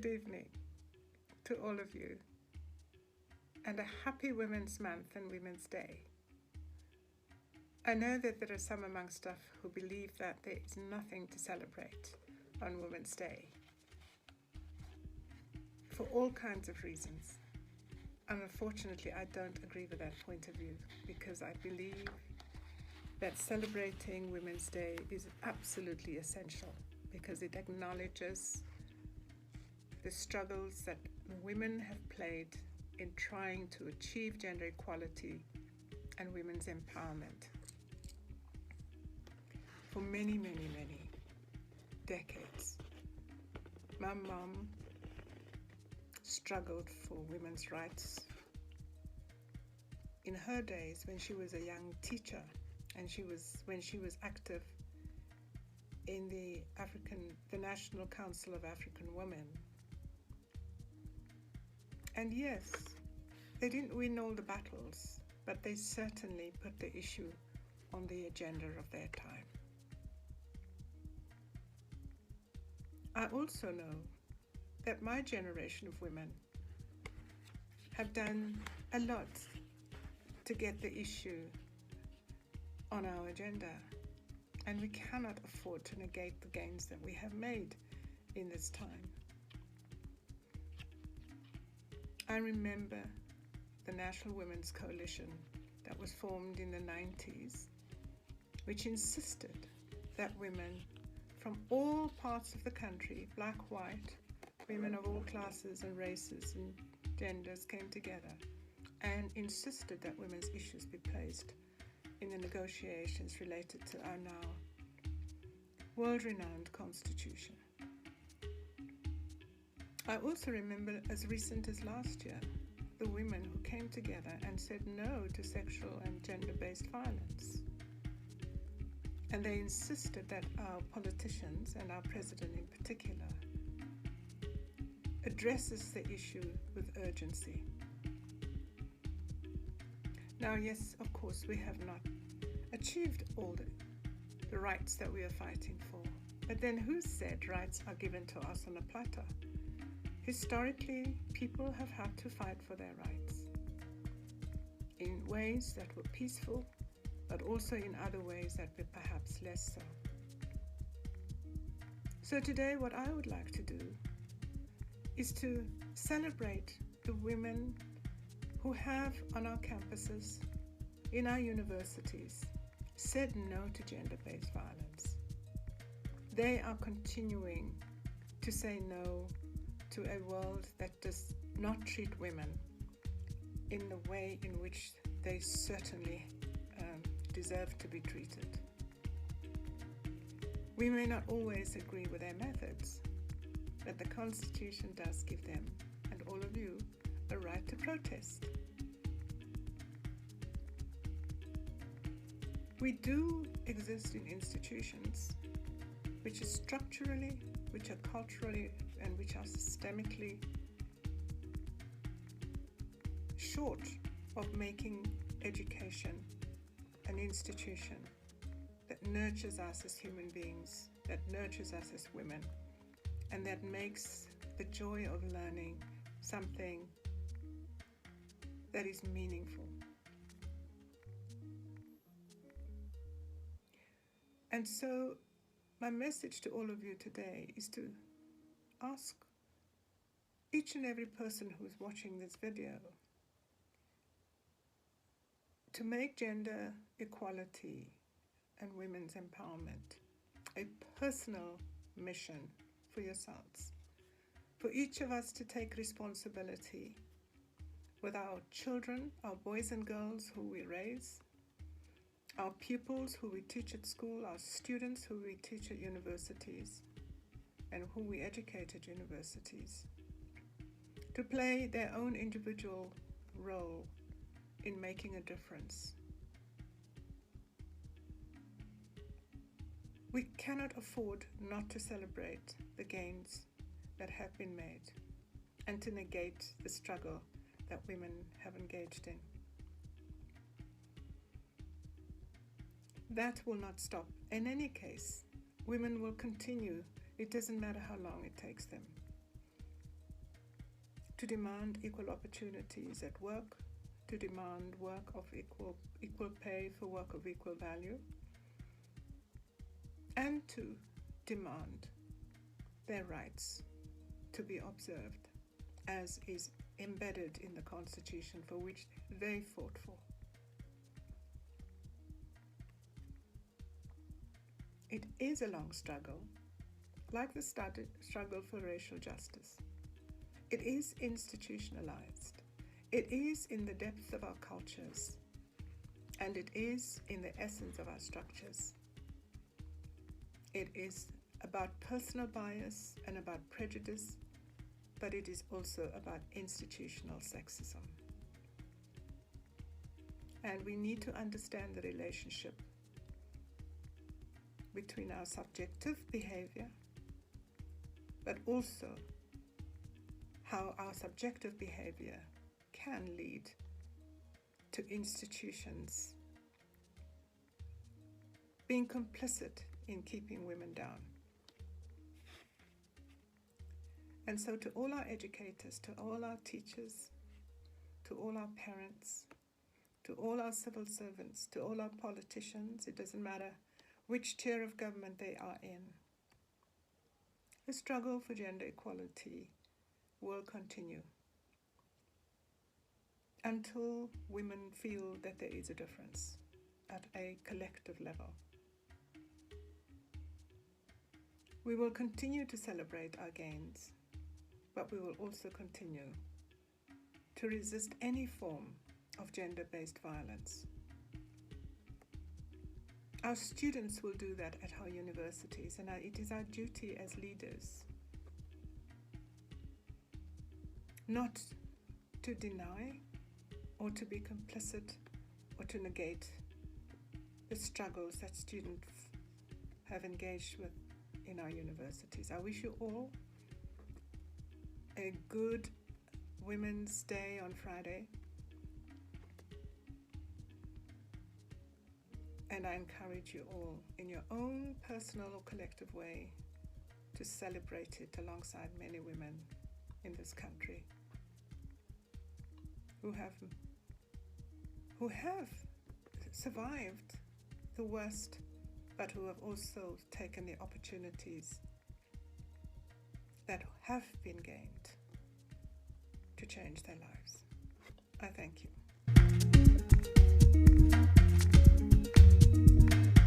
good evening to all of you, and a happy Women's Month and Women's Day. I know that there are some amongst us who believe that there is nothing to celebrate on Women's Day for all kinds of reasons. And unfortunately, I don't agree with that point of view, because I believe that celebrating Women's Day is absolutely essential, because it acknowledges the struggles that women have played in trying to achieve gender equality and women's empowerment for many, many, many decades. My mom struggled for women's rights in her days when she was a young teacher, and when she was active in the National Council of African Women. And yes, they didn't win all the battles, but they certainly put the issue on the agenda of their time. I also know that my generation of women have done a lot to get the issue on our agenda, and we cannot afford to negate the gains that we have made in this time. I remember the National Women's Coalition that was formed in the 90s, which insisted that women from all parts of the country, black, white, women of all classes and races and genders, came together and insisted that women's issues be placed in the negotiations related to our now world-renowned constitution. I also remember, as recent as last year, the women who came together and said no to sexual and gender-based violence. And they insisted that our politicians, and our president in particular, addresses the issue with urgency. Now, yes, of course, we have not achieved all the rights that we are fighting for. But then who said rights are given to us on a platter? Historically, people have had to fight for their rights in ways that were peaceful, but also in other ways that were perhaps less so. So today, what I would like to do is to celebrate the women who have on our campuses, in our universities, said no to gender-based violence. They are continuing to say no to a world that does not treat women in the way in which they certainly deserve to be treated. We may not always agree with their methods, but the Constitution does give them, and all of you, a right to protest. We do exist in institutions which are structurally, which are culturally, and which are systemically short of making education an institution that nurtures us as human beings, that nurtures us as women, and that makes the joy of learning something that is meaningful. And so my message to all of you today is to ask each and every person who's watching this video to make gender equality and women's empowerment a personal mission for yourselves. For each of us to take responsibility with our children, our boys and girls who we raise, our pupils who we teach at school, our students who we teach at universities, and who we educate at universities, to play their own individual role in making a difference. We cannot afford not to celebrate the gains that have been made and to negate the struggle that women have engaged in. That will not stop. In any case, women will continue. It doesn't matter how long it takes them. to demand equal opportunities at work, to demand work of equal pay for work of equal value, and to demand their rights to be observed as is embedded in the Constitution for which they fought for. It is a long struggle, like the struggle for racial justice. It is institutionalized. It is in the depth of our cultures, and it is in the essence of our structures. It is about personal bias and about prejudice, but it is also about institutional sexism. And we need to understand the relationship between our subjective behavior, but also how our subjective behavior can lead to institutions being complicit in keeping women down. And so to all our educators, to all our teachers, to all our parents, to all our civil servants, to all our politicians, it doesn't matter which tier of government they are in, the struggle for gender equality will continue until women feel that there is a difference at a collective level. We will continue to celebrate our gains, but we will also continue to resist any form of gender-based violence. Our students will do that at our universities, and it is our duty as leaders not to deny or to be complicit or to negate the struggles that students have engaged with in our universities. I wish you all a good Women's Day on Friday, and I encourage you all in your own personal or collective way to celebrate it alongside many women in this country who have survived the worst, but who have also taken the opportunities that have been gained to change their lives. I thank you.